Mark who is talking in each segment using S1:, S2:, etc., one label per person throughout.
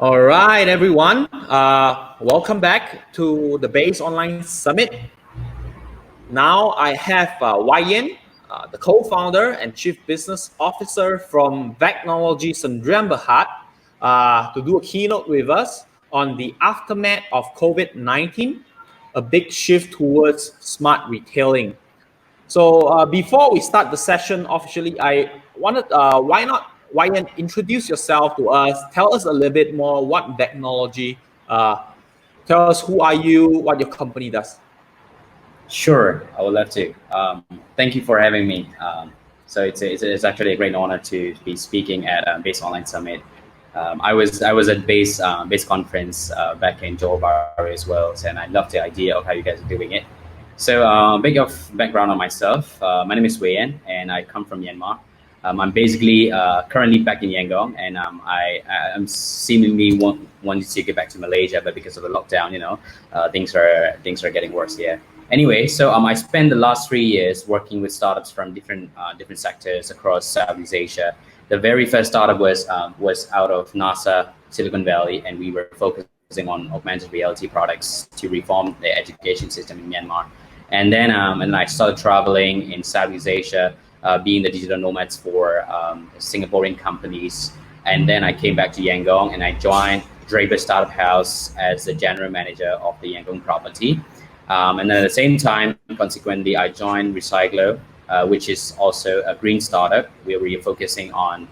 S1: All right, everyone. Welcome back to the Base Online Summit. Now I have Wai Yan, the co-founder and chief business officer from Vechnology Sdruan Berhad, to do a keynote with us on the aftermath of COVID-19, a big shift towards smart retailing. So before we start the session officially, I wanted, why not introduce yourself to us? Tell us a little bit more what technology. Tell us who are you, what your company does.
S2: Sure, I would love to. Thank you for having me. So it's actually a great honor to be speaking at Base Online Summit. I was at Base conference back in Johor Bahru as well, and I love the idea of how you guys are doing it. So bit of background on myself. My name is Wai Yan, and I come from Myanmar. I'm basically currently back in Yangon, and I'm seemingly wanting to get back to Malaysia, but because of the lockdown, things are getting worse here. Anyway, so I spent the last 3 years working with startups from different sectors across Southeast Asia. The very first startup was out of NASA, Silicon Valley, and we were focusing on augmented reality products to reform the education system in Myanmar. And then I started traveling in Southeast Asia, being the digital nomads for Singaporean companies. And then I came back to Yangon and I joined Draper Startup House as the general manager of the Yangon property. And then at the same time, consequently, I joined Recyclo, which is also a green startup where we are focusing on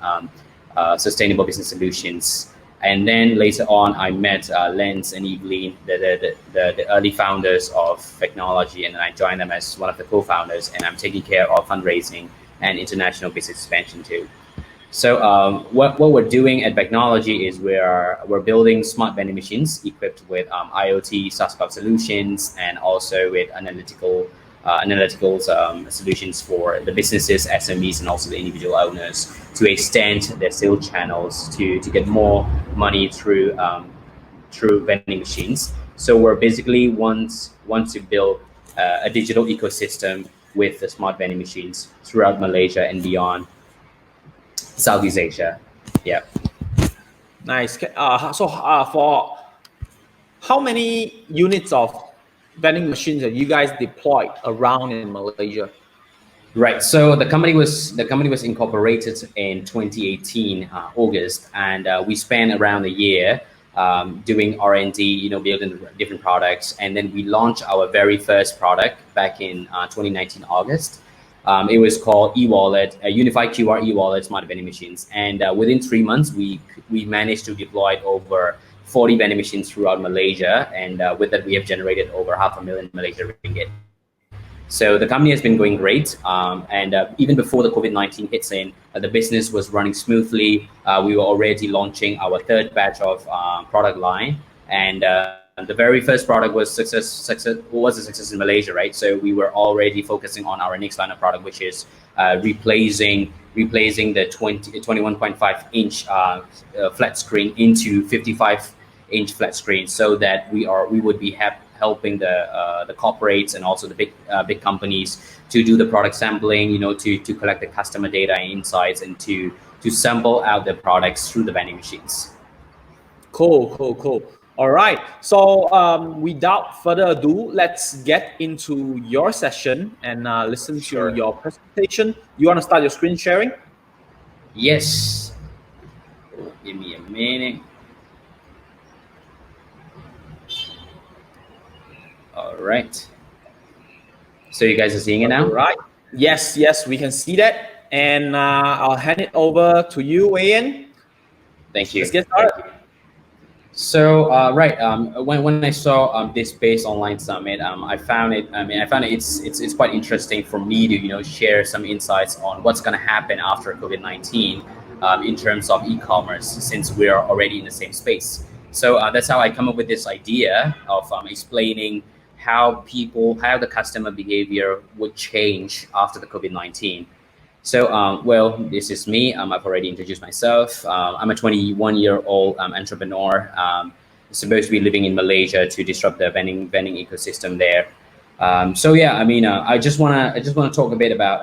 S2: sustainable business solutions. And then later on, I met Lens and Evelyn, the early founders of Vechnology, and then I joined them as one of the co-founders, and I'm taking care of fundraising and international business expansion too. So what we're doing at Vechnology is we're building smart vending machines equipped with IoT SaaS cloud solutions and also with analytical solutions for the businesses, SMEs, and also the individual owners to extend their sales channels to get more money through vending machines. So we're basically want to build a digital ecosystem with the smart vending machines throughout Malaysia and beyond Southeast Asia. Yeah.
S1: Nice. For how many units of vending machines that you guys deployed around in Malaysia?
S2: Right. So the company was incorporated in 2018 August, and we spent around a year doing R&D, building different products, and then we launched our very first product back in 2019 August. It was called e-wallet, a unified QR e-wallet smart vending machines, and within 3 months we managed to deploy over 40 vending machines throughout Malaysia, and with that we have generated over 500,000 Malaysian ringgit. So the company has been going great, and even before the COVID-19 hits in, the business was running smoothly. We were already launching our third batch of product line, and the very first product was a success in Malaysia, right? So we were already focusing on our next line of product, which is replacing the 21.5 inch flat screen into 55-inch flat screen, so that we would be helping the corporates and also the big companies to do the product sampling, to collect the customer data and insights, and to sample out the products through the vending machines.
S1: Cool. All right. So without further ado, let's get into your session and listen to your presentation. You want to start your screen sharing?
S2: Yes. Give me a minute. All right. So you guys are seeing it now?
S1: All right. Yes, we can see that. And I'll hand it over to you, Wai Yan.
S2: Thank you.
S1: Let's get started.
S2: So when I saw this Base Online Summit, I found it's quite interesting for me to share some insights on what's going to happen after COVID-19 in terms of e-commerce, since we are already in the same space. So that's how I come up with this idea of explaining how the customer behavior would change after the COVID-19. So, this is me. I've already introduced myself. I'm a 21-year-old entrepreneur, supposed to be living in Malaysia to disrupt the vending ecosystem there. I just wanna talk a bit about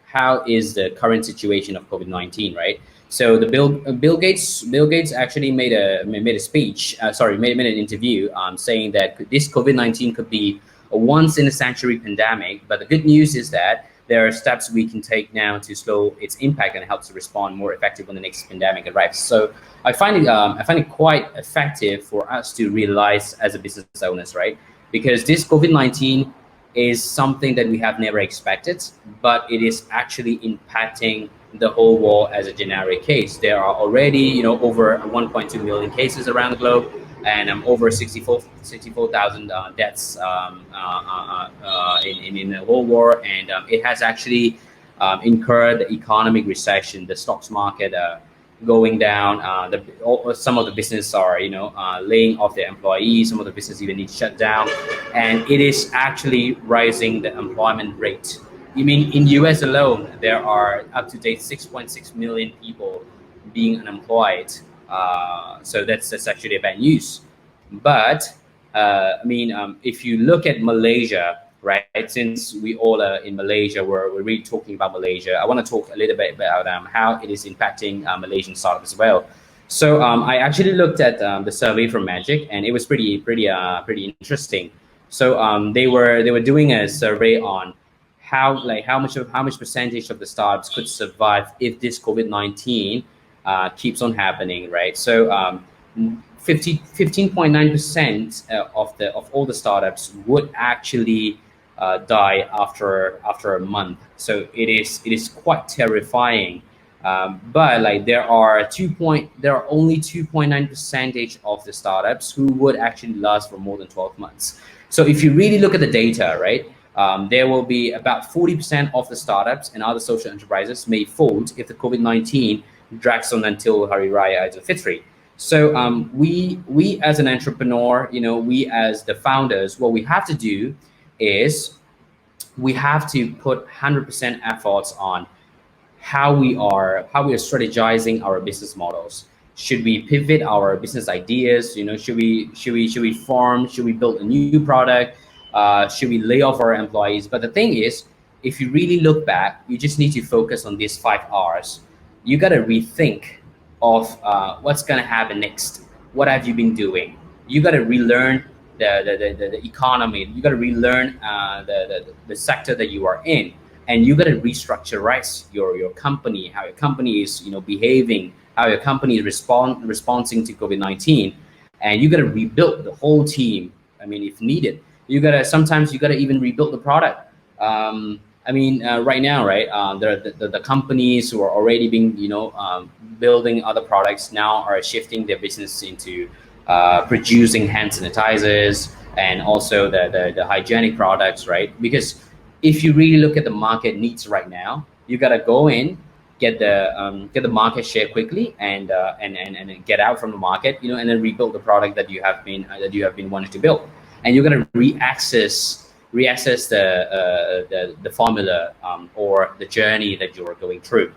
S2: how is the current situation of COVID-19, right? So the Bill Gates actually made a speech. Made an interview saying that this COVID-19 could be a once in a century pandemic. But the good news is that there are steps we can take now to slow its impact and help to respond more effective when the next pandemic arrives. So I find it quite effective for us to realize as a business owners, right? Because this COVID-19 is something that we have never expected, but it is actually impacting the whole world as a generic case. There are already, over 1.2 million cases around the globe, and over 64,000 deaths in the whole world, and it has actually incurred the economic recession, the stocks market going down. Some of the business are, laying off their employees. Some of the business even need to shut down, and it is actually rising the employment rate. You mean in US alone, there are up to date 6.6 million people being unemployed. So that's actually a bad news. But if you look at Malaysia, right? Since we all are in Malaysia, we're really talking about Malaysia. I want to talk a little bit about how it is impacting Malaysian startups as well. So I actually looked at the survey from Magic, and it was pretty interesting. So they were doing a survey on how much percentage of the startups could survive if this COVID-19 keeps on happening, right? So 15.9% of all the startups would actually die after a month. So it is quite terrifying. But there are only 2.9% of the startups who would actually last for more than 12 months. So if you really look at the data, right, there will be about 40% of the startups and other social enterprises may fold if the COVID-19 drags on until Hari Raya Idul Fitri. So we as an entrepreneur, we as the founders, what we have to do is we have to put 100% efforts on how we are strategizing our business models. Should we pivot our business ideas? Should we build a new product? Should we lay off our employees? But the thing is, if you really look back, you just need to focus on these 5 R's. You got to rethink of what's going to happen next. What have you been doing? You got to relearn the economy. You got to relearn the sector that you are in, and you got to restructurize your company, how your company is behaving, how your company is responding to COVID-19, and you got to rebuild the whole team. If needed, sometimes you gotta even rebuild the product. Right now, right, the companies who are already being building other products now are shifting their business into producing hand sanitizers and also the hygienic products, right? Because if you really look at the market needs right now, you gotta go in, get the market share quickly, and get out from the market, and then rebuild the product that you have been wanting to build. And you're gonna reaccess the formula or the journey that you're going through.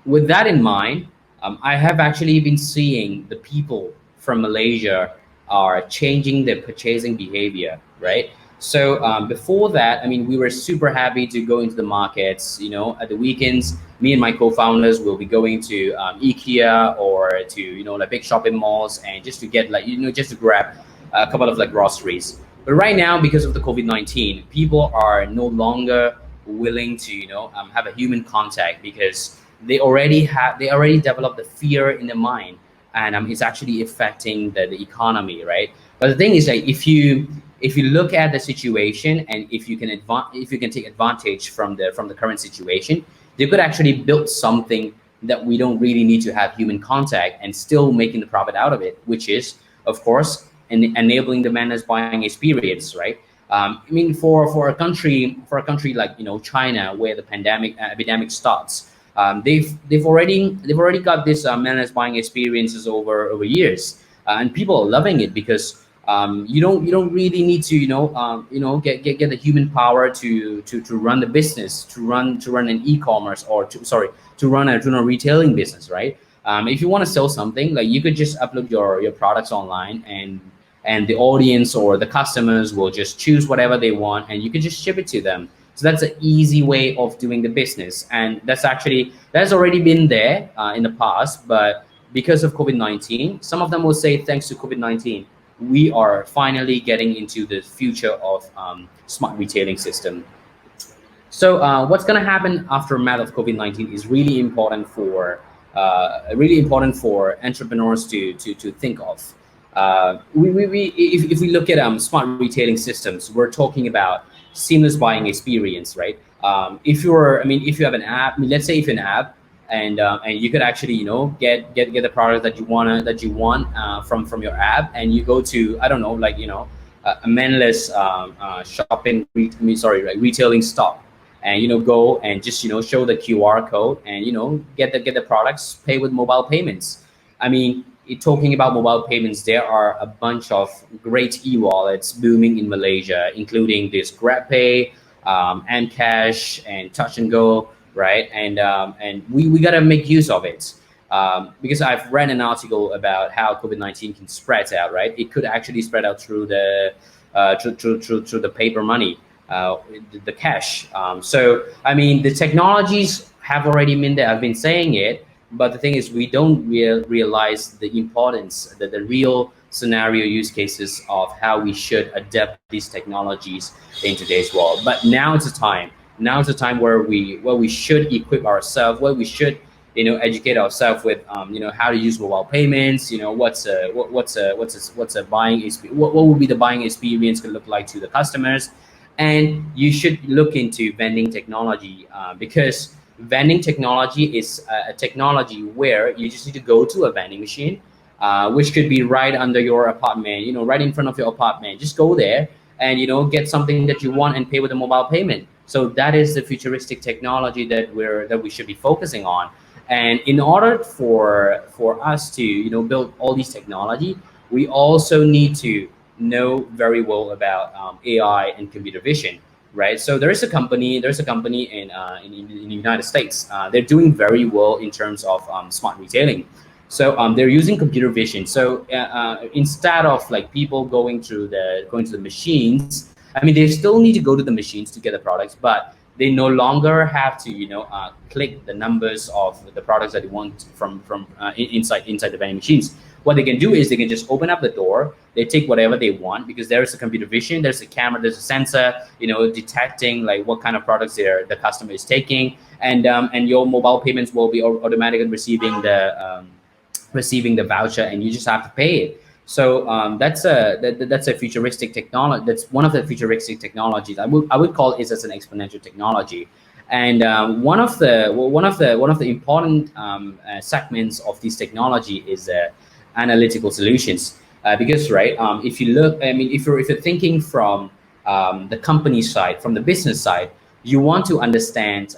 S2: With that in mind, I have actually been seeing the people from Malaysia are changing their purchasing behavior, right? So before that, we were super happy to go into the markets. At the weekends, me and my co-founders will be going to IKEA or to big shopping malls, and just to get just to grab a couple of groceries. But right now, because of the COVID-19, people are no longer willing to have a human contact, because they already developed the fear in their mind, and it's actually affecting the economy, right? But the thing is that if you look at the situation, and if you can take advantage from the current situation, they could actually build something that we don't really need to have human contact and still making the profit out of it, which is, of course, enabling the managed buying experience, right? For a country like China, where the epidemic starts, they've already got this managed buying experiences over years, and people are loving it, because you don't really need to get the human power to run the business, to run an e-commerce, or to run a retailing business, right? If you want to sell something, you could just upload your products online, and the audience or the customers will just choose whatever they want, and you can just ship it to them. So that's an easy way of doing the business, and that's already been there in the past. But because of COVID-19, some of them will say thanks to COVID-19, we are finally getting into the future of smart retailing system. So what's going to happen aftermath of COVID-19 is really important for entrepreneurs to think of. If we look at smart retailing systems, we're talking about seamless buying experience, right? If you have an app, I mean, let's say if you have an app, and you could actually get the product that you want from your app, and you go to, I don't know, like a manless like retailing stock, and go and just show the QR code, and get the products, pay with mobile payments. I mean, talking about mobile payments, there are a bunch of great e-wallets booming in Malaysia, including this GrabPay, Cash, and Touch and Go, right? And we gotta make use of it, because I've read an article about how COVID-19 can spread out, right? It could actually spread out through through the paper money, the cash. So I mean, the technologies have already been there. I've been saying it, but the thing is, we don't realize the importance, the real scenario use cases of how we should adapt these technologies in today's world. But now it's a time. Now it's a time where we should equip ourselves, where we should educate ourselves with how to use mobile payments. What's a buying experience, what would be the buying experience could look like to the customers. And you should look into vending technology, because vending technology is a technology where you just need to go to a vending machine, which could be right under your apartment, right in front of your apartment. Just go there and get something that you want and pay with a mobile payment. So that is the futuristic technology that we should be focusing on. And in order for us to build all these technology, we also need to know very well about AI and computer vision, right? So there's a company in the United States. They're doing very well in terms of smart retailing. So they're using computer vision. So instead of like people going to the machines, I mean, they still need to go to the machines to get the products, but they no longer have to click the numbers of the products that they want from inside the vending machines. What they can do is they can just open up the door. They take whatever they want, because there is a computer vision, there's a camera, there's a sensor, detecting like what kind of products the customer is taking, and your mobile payments will be automatically receiving the voucher, and you just have to pay it. So that's a futuristic technology. That's one of the futuristic technologies. I would call it as an exponential technology. And one of the important segments of this technology is analytical solutions, because right, if you look, I mean, if you're thinking from the company side, from the business side, you want to understand,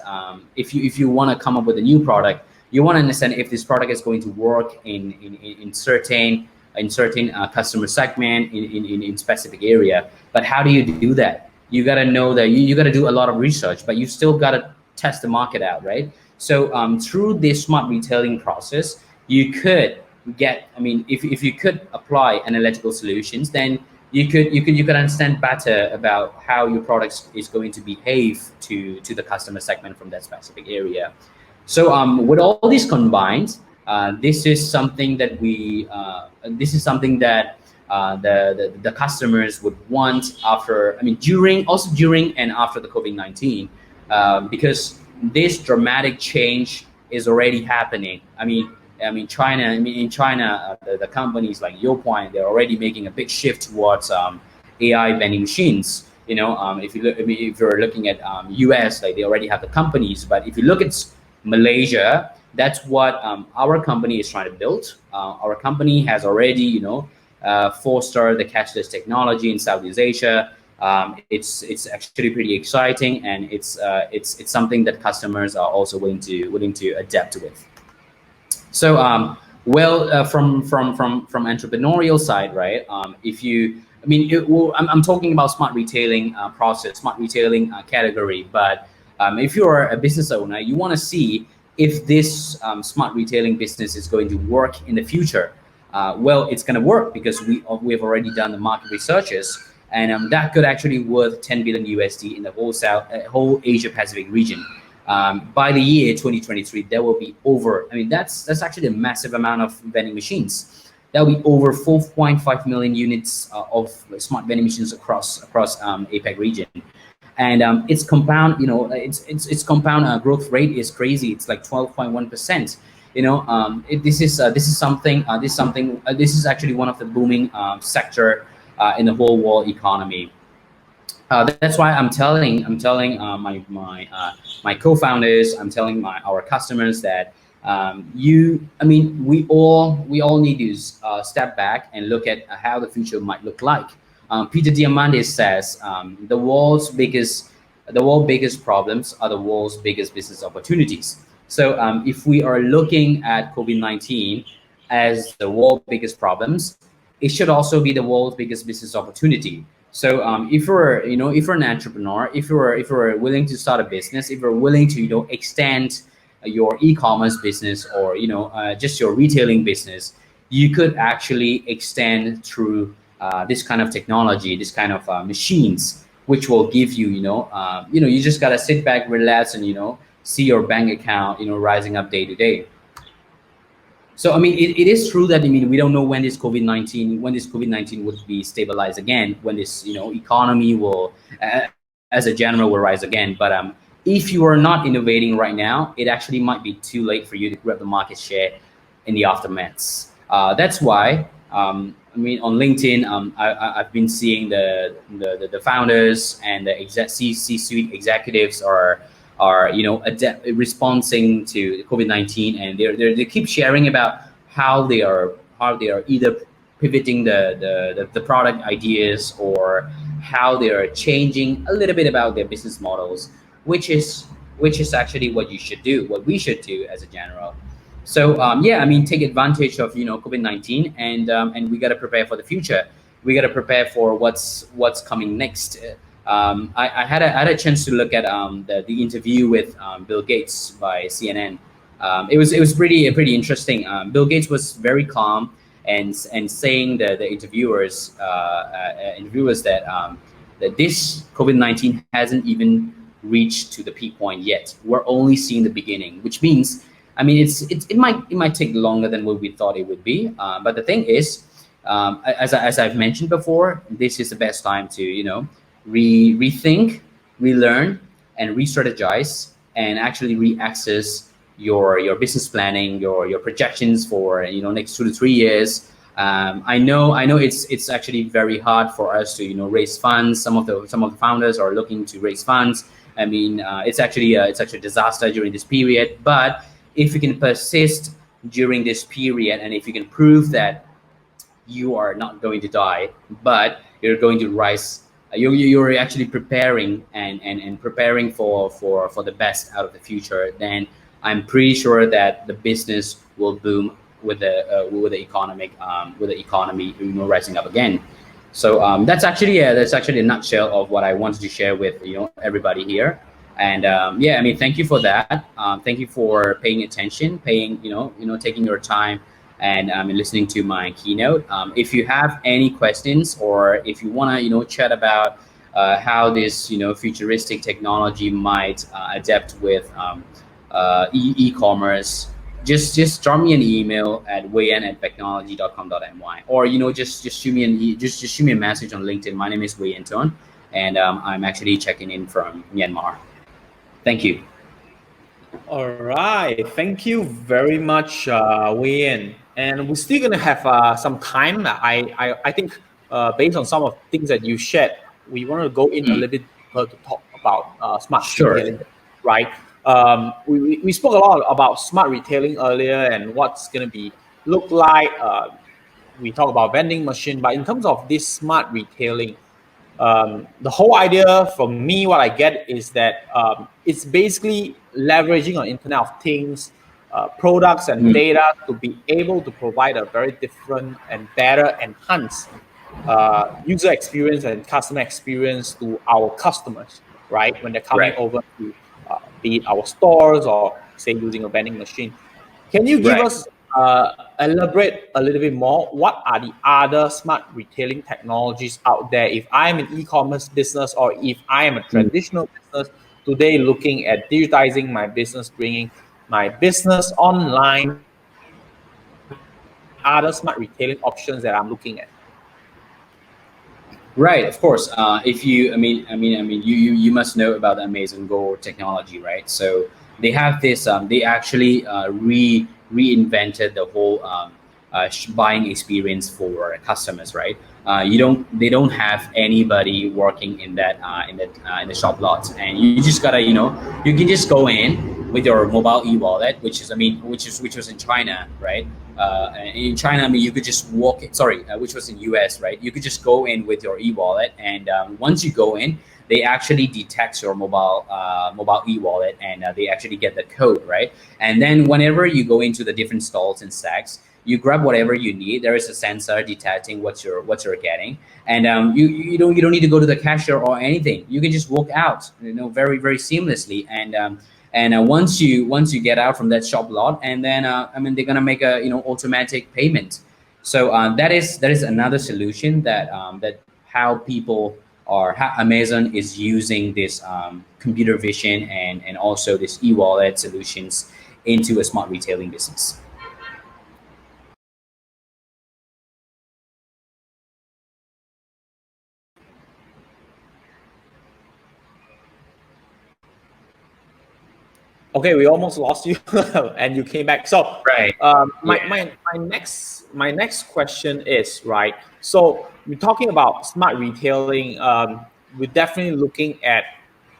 S2: if you want to come up with a new product, you want to understand if this product is going to work in certain customer segment, in specific area. But how do you do that? You got to know that you got to do a lot of research, but you still got to test the market out, right? So through this smart retailing process, you could get, I mean, if you could apply analytical solutions, then you could understand better about how your product is going to behave to the customer segment from that specific area. So with all these combined, this is something that the customers would want after, I mean, during and after the COVID-19, because this dramatic change is already happening. In China, the companies like YoPoint, they're already making a big shift towards AI vending machines. If you look, I mean, if you're looking at US, like they already have the companies. But if you look at Malaysia, that's what our company is trying to build. Our company has already, fostered the cashless technology in Southeast Asia. It's actually pretty exciting, and it's something that customers are also willing to adapt with. So, from entrepreneurial side, right? I'm talking about smart retailing process, smart retailing category. But if you're a business owner, you want to see if this smart retailing business is going to work in the future. Well, it's going to work because we have already done the market researches. and that could actually worth 10 billion USD in the whole Asia Pacific region. By the year 2023, there will be over. I mean, that's actually a massive amount of vending machines. There will be over 4.5 million units of smart vending machines across APAC region, and its compound, its compound growth rate is crazy. It's like 12.1%. This is actually one of the booming sector in the whole world economy. That's why I'm telling my co-founders, I'm telling our customers that we all need to step back and look at how the future might look like. Peter Diamandis says the world's biggest problems are the world's biggest business opportunities. So if we are looking at COVID-19 as the world's biggest problems, it should also be the world's biggest business opportunity. So if you're an entrepreneur, if you're willing to start a business, if you're willing to extend your e-commerce business, or just your retailing business, you could actually extend through this kind of technology, this kind of machines, which will give you you just gotta sit back, relax, and see your bank account rising up day to day. So it is true that we don't know when this COVID-19 would be stabilized again, when this economy will, as a general, will rise again. But if you are not innovating right now, it actually might be too late for you to grab the market share in the aftermath. That's why on LinkedIn, I've been seeing the founders and the C-suite executives are responding to COVID-19, and they keep sharing about how they are either pivoting the product ideas, or how they are changing a little bit about their business models, which is actually what we should do as a general. So take advantage of COVID-19, and we got to prepare for the future. We got to prepare for what's coming next. I had a chance to look at the interview with Bill Gates by CNN. It was pretty interesting. Bill Gates was very calm and saying the interviewers that this COVID-19 hasn't even reached to the peak point yet. We're only seeing the beginning, which means it might take longer than what we thought it would be. But the thing is, as I've mentioned before, this is the best time to rethink, relearn, and re-strategize, and actually re-access your business planning, your projections for next 2 to 3 years. I know it's actually very hard for us to raise funds. Some of the founders are looking to raise funds. It's actually a disaster during this period. But if you can persist during this period, and if you can prove that you are not going to die, but you're going to rise, you're actually preparing and preparing for the best out of the future, then I'm pretty sure that the business will boom with the economy rising up again. So that's actually a nutshell of what I wanted to share with everybody here. And thank you for that. Thank you for paying attention, taking your time, and listening to my keynote. If you have any questions, or if you want to chat about how this futuristic technology might adapt with e-commerce, just drop me an email at waiyan@vechnology.com.my, or just shoot me a message on LinkedIn. My name is Wai Yan, and I'm actually checking in from Myanmar. Thank you.
S1: All right, thank you very much, Wai Yan. And we're still gonna have some time. I think based on some of the things that you shared, we want to go in a little bit deeper to talk about smart
S2: Sure.
S1: retailing, right? We spoke a lot about smart retailing earlier and what's gonna be look like. We talk about vending machine, but in terms of this smart retailing, the whole idea from me, what I get is that it's basically leveraging on Internet of Things, products and data to be able to provide a very different and better enhanced user experience and customer experience to our customers, right? When they're coming
S2: Right.
S1: over to be it our stores or say using a vending machine. Can you give
S2: Right.
S1: us elaborate a little bit more. What are the other smart retailing technologies out there? If I'm an e-commerce business or if I am a
S2: Mm.
S1: traditional business today looking at digitizing my business, bringing my business online, what are the other smart retailing options that I'm looking at?
S2: Right, of course. If you, you must know about the Amazon Go technology, right? So they have this. They actually reinvented the whole buying experience for customers, right? They don't have anybody working in the shop lots, and you just gotta, you can just go in with your mobile e-wallet, which is, which was in China, right? In China, you could just walk. Sorry, which was in US, right? You could just go in with your e-wallet, and once you go in, they actually detect your mobile e-wallet, and they actually get the code, right? And then whenever you go into the different stalls and stacks, you grab whatever you need. There is a sensor detecting what you're getting, and you don't need to go to the cashier or anything. You can just walk out, very very seamlessly, and once you get out from that shop lot, and then they're gonna make a automatic payment. So that is another solution that how people or how Amazon is using this computer vision and also this e-wallet solutions into a smart retailing business.
S1: Okay, we almost lost you, and you came back. So,
S2: Right.
S1: my,
S2: Yeah.
S1: my next question is right. So, we're talking about smart retailing. We're definitely looking at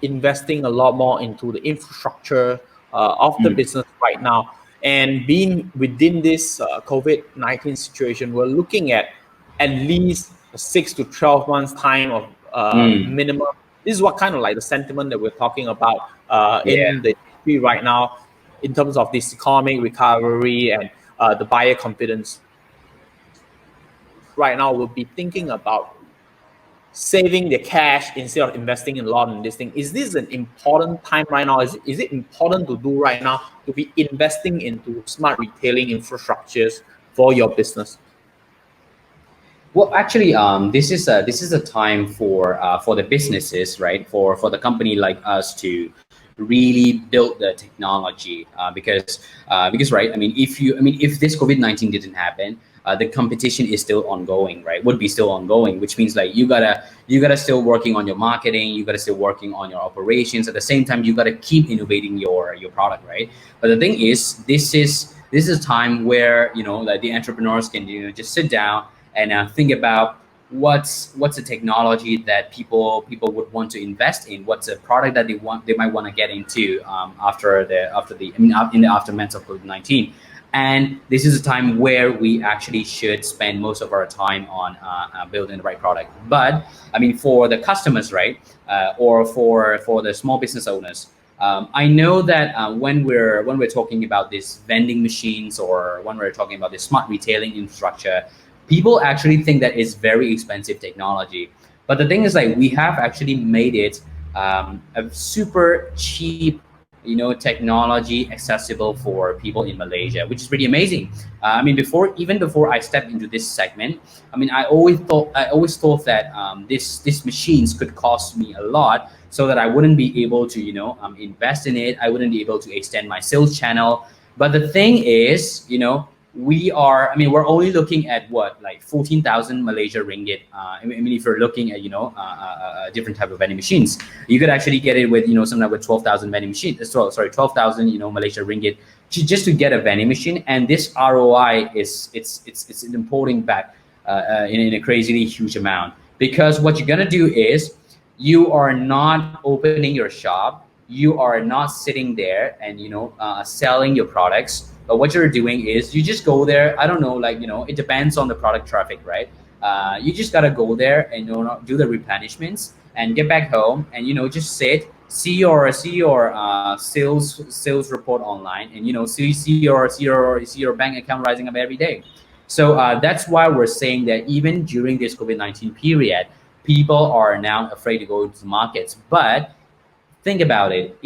S1: investing a lot more into the infrastructure of the
S2: Mm.
S1: business right now. And being within this COVID-19 situation, we're looking at least 6 to 12 months time of
S2: Mm.
S1: minimum. This is what kind of like the sentiment that we're talking about
S2: Yeah.
S1: in the industry right now in terms of this economic recovery and the buyer confidence. Right now, we'll be thinking about saving their cash instead of investing in a lot in this thing. Is this an important time right now? Is it important to do right now to be investing into smart retailing infrastructures for your business?
S2: Well, actually, this is a time for the businesses, right? For the company like us to really build the technology, because right. If this COVID-19 didn't happen, the competition is still ongoing, right? Would be still ongoing, which means like you gotta still working on your marketing, you gotta still working on your operations. At the same time, you gotta keep innovating your product, right? But the thing is, this is a time where like the entrepreneurs can just sit down and think about what's a technology that people would want to invest in. What's a product that they might want to get into in the aftermath of COVID-19. And this is a time where we actually should spend most of our time on building the right product. But for the customers, right, or for the small business owners, I know that when we're talking about these vending machines, or when we're talking about this smart retailing infrastructure, people actually think that it's very expensive technology. But the thing is, like, we have actually made it a super cheap, technology accessible for people in Malaysia, which is pretty amazing. Even before I stepped into this segment, I always thought that these machines could cost me a lot, so that I wouldn't be able to invest in it. I wouldn't be able to extend my sales channel. But the thing is, we're only looking at what, like 14,000 Malaysia ringgit. If you're looking at different type of vending machines, you could actually get it with something like with 12,000 vending machine. Sorry, 12,000 Malaysia ringgit just to get a vending machine. And this ROI it's importing back in a crazily huge amount, because what you're gonna do is you are not opening your shop, you are not sitting there and selling your products. But what you're doing is you just go there. I don't know, like, it depends on the product traffic, right? You just gotta go there and do the replenishments and get back home, and just see your sales report online, and see your bank account rising up every day. So that's why we're saying that even during this COVID-19 period, people are now afraid to go to the markets. But think about it.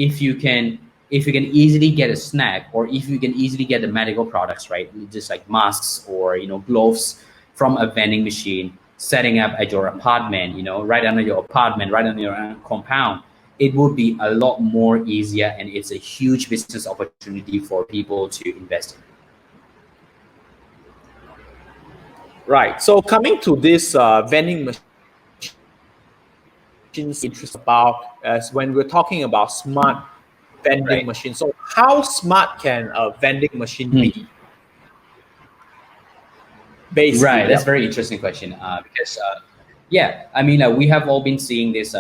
S2: if you can easily get a snack, or if you can easily get the medical products, right, just like masks or gloves from a vending machine, setting up at your apartment, right under your apartment, right under your compound, it would be a lot more easier, and it's a huge business opportunity for people to invest in.
S1: Right. So coming to this vending machines, interesting about as when we're talking about smart vending
S2: Right.
S1: machines. So how smart can a vending machine
S2: Hmm.
S1: be? Basically,
S2: Right, that's a
S1: yep.
S2: very interesting question, because yeah, I mean, we have all been seeing this,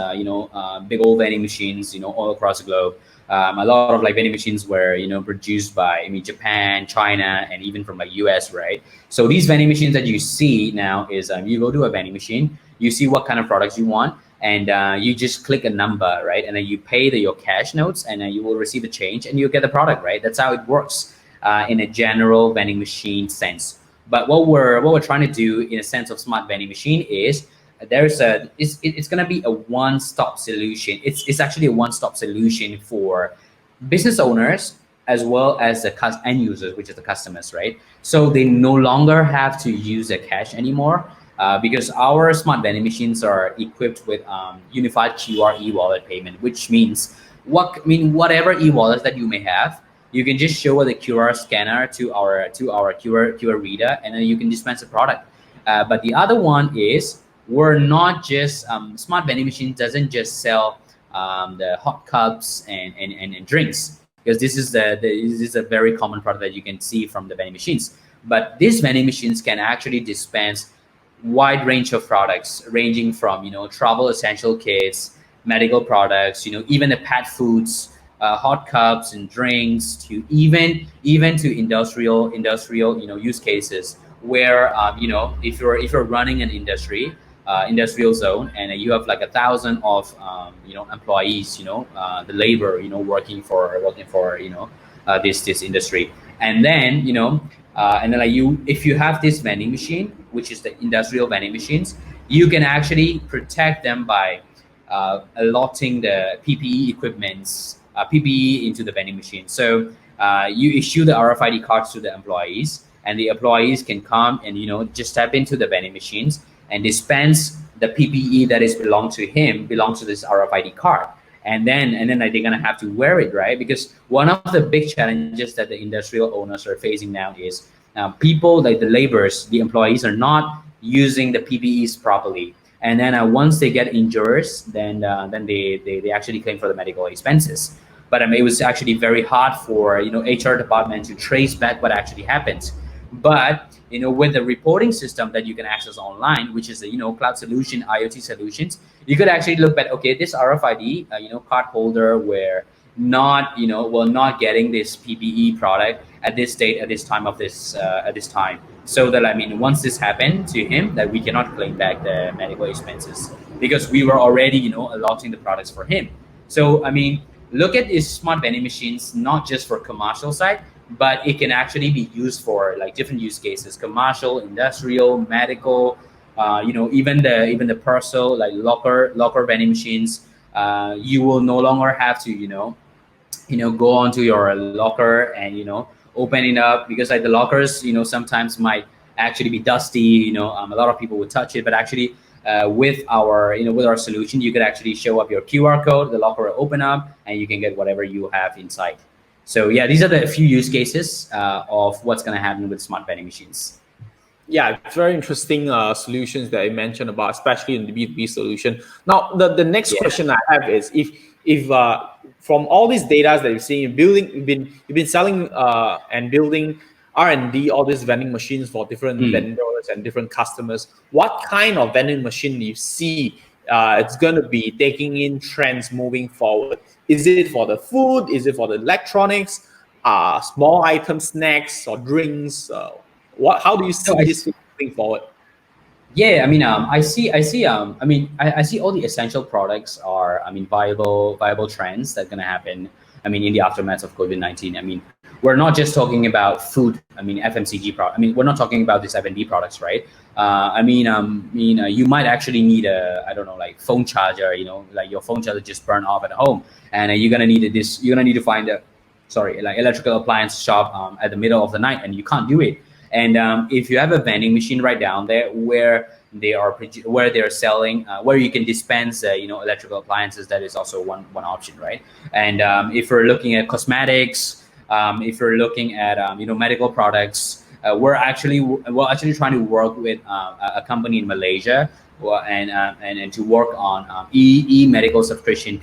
S2: big old vending machines, all across the globe. A lot of like vending machines were, produced by, I mean, Japan, China, and even from like US, right? So these vending machines that you see now is, you go to a vending machine, you see what kind of products you want, and you just click a number, right? And then you pay your cash notes, and then you will receive a change, and you get the product, right? That's how it works in a general vending machine sense. But what we're trying to do in a sense of smart vending machine is it's going to be a one-stop solution. It's actually a one-stop solution for business owners as well as the end users, which is the customers, right? So they no longer have to use the cash anymore, because our smart vending machines are equipped with unified QR e-wallet payment, which means whatever e-wallet that you may have, you can just show the QR scanner to our QR reader, and then you can dispense the product. But the other one is, we're not just smart vending machine doesn't just sell the hot cups and drinks, because this is a very common product that you can see from the vending machines. But these vending machines can actually dispense wide range of products, ranging from travel essential kits, medical products, even the pet foods, hot cups and drinks, to even to industrial use cases, where if you're running an industrial zone, and you have like 1,000 of employees, the labor, working for this industry. And then like if you have this vending machine, which is the industrial vending machines, you can actually protect them by allotting the PPE equipments, PPE into the vending machine. So you issue the RFID cards to the employees, and the employees can come and just step into the vending machines and dispense the PPE that is belongs to this RFID card. And then like, they're gonna have to wear it, right? Because one of the big challenges that the industrial owners are facing now is people, like the laborers, the employees, are not using the PPEs properly. And then once they get injured, then they actually claim for the medical expenses. But it was actually very hard for HR department to trace back what actually happened. But with the reporting system that you can access online, which is a cloud solution, IoT solutions, you could actually look at, okay, this RFID card holder were not getting this PPE product at this date, at this time of this at this time. So that, I mean, once this happened to him, that we cannot claim back the medical expenses, because we were already allotting the products for him. So I mean, look at these smart vending machines not just for commercial side, but it can actually be used for like different use cases: commercial, industrial, medical, even the personal, like locker vending machines. You will no longer have to go onto your locker and open it up, because like the lockers sometimes might actually be dusty. A lot of people would touch it, but actually with our solution, you could actually show up your QR code, the locker will open up, and you can get whatever you have inside. So yeah, these are the few use cases of what's going to happen with smart vending machines.
S1: Yeah, it's very interesting solutions that I mentioned about, especially in the B2B solution. Now, the next
S2: Yeah.
S1: question I have is, if from all these data that you've seen, you've been selling and building R&D, all these vending machines for different
S2: Mm.
S1: vendors and different customers. What kind of vending machine do you see it's going to be taking in trends moving forward? Is it for the food? Is it for the electronics? Small items, snacks, or drinks? How do you
S2: No,
S1: see this moving forward?
S2: yeah, I mean, I see all the essential products are, I mean, viable trends that are gonna happen. I mean, in the aftermath of COVID-19. I mean, we're not just talking about food. I mean, FMCG product. I mean, we're not talking about these F&B products, right? You might actually need a, I don't know, like phone charger. Like your phone charger just burned off at home, and you're gonna need this. You're gonna need to find like electrical appliance shop at the middle of the night, and you can't do it. And if you have a vending machine right down there where where they're selling, where you can dispense electrical appliances, that is also one option, right? And if we're looking at cosmetics, if you're looking at medical products, we're actually trying to work with a company in Malaysia, and to work on e-medical subscription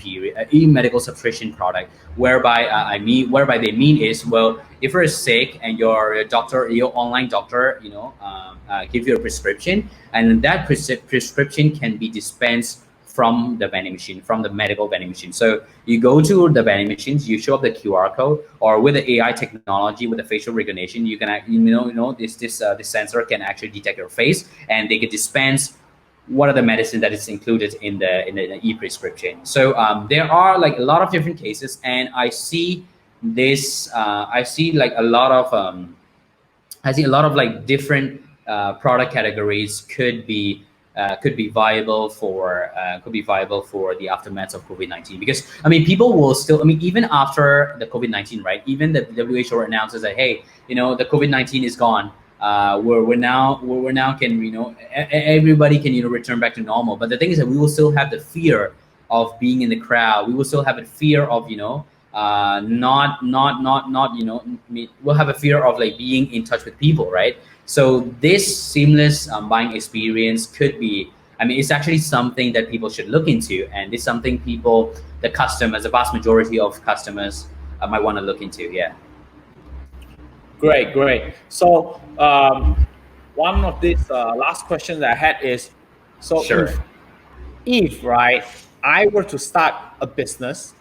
S2: e-medical subscription product, whereby whereby they mean is, well, if you're sick and your doctor, your online doctor, give you a prescription, and that prescription can be dispensed from the vending machine, from the medical vending machine. So you go to the vending machines, you show up the QR code, or with the AI technology, with the facial recognition, you can this sensor can actually detect your face, and they can dispense what are the medicine that is included in the e-prescription. So there are like a lot of different cases, and I see this. I see like a lot of like different product categories could be viable for the aftermath of COVID-19. Because I mean, people will still, I mean, even after the COVID-19, right? Even the WHO announces that, hey, the COVID-19 is gone. We're now can everybody can return back to normal. But the thing is that we will still have the fear of being in the crowd. We will still have a fear of we'll have a fear of like being in touch with people, right? So this seamless buying experience could be, I mean, it's actually something that people should look into, and it's something the customers, the vast majority of customers might want to look into. Yeah.
S1: Great. So one of these last questions that I had is, so
S2: Sure.
S1: if right, I were to start a business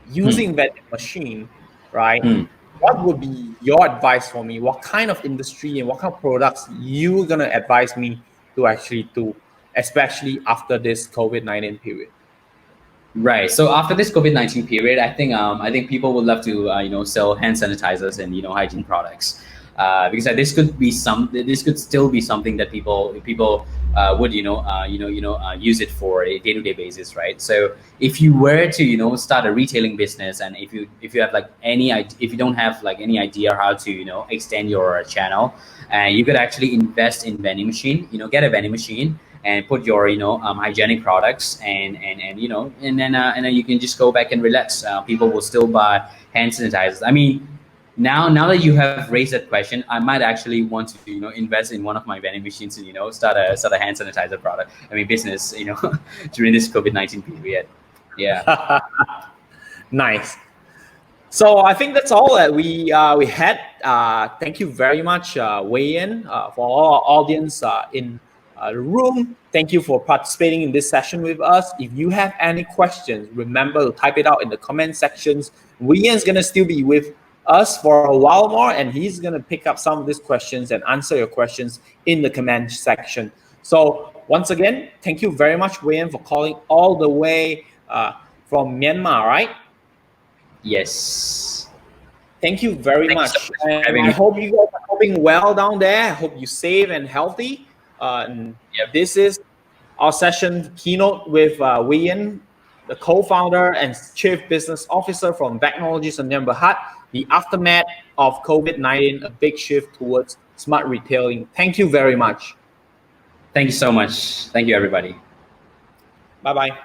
S2: Hmm.
S1: using vending machine, right?
S2: Hmm.
S1: What would be your advice for me? What kind of industry and what kind of products you gonna advise me to actually do, especially after this COVID-19 period?
S2: Right. So after this COVID-19 period, I think people would love to sell hand sanitizers and hygiene products, because this could still be something that people would use it for a day-to-day basis, right? So if you were to start a retailing business, and if you have like if you don't have like any idea how to extend your channel, you could actually invest in vending machine. Get a vending machine and put your hygienic products, and then you can just go back and relax. People will still buy hand sanitizers. I mean, now that you have raised that question, I might actually want to invest in one of my vending machines and start a hand sanitizer product. I mean, business during this COVID-19 period. Yeah.
S1: Nice. So I think that's all that we had. Thank you very much, Wai Yan, for all our audience in the room. Thank you for participating in this session with us. If you have any questions, remember to type it out in the comment sections. Wai Yan's gonna still be with us for a while more, and he's gonna pick up some of these questions and answer your questions in the comment section. So once again, thank you very much, Wai Yan, for calling all the way from Myanmar, right?
S2: Yes.
S1: Thank you very
S2: Thank you so
S1: much.
S2: much for
S1: And
S2: having
S1: I
S2: me.
S1: hope you guys are coping well down there. I hope you're safe and healthy. And
S2: Yep.
S1: this is our session keynote with Wai Yan, the co-founder and chief business officer from Vechnology Sdn Bhd, the aftermath of COVID-19, a big shift towards smart retailing. Thank you very much.
S2: Thank you so much. Thank you, everybody.
S1: Bye-bye.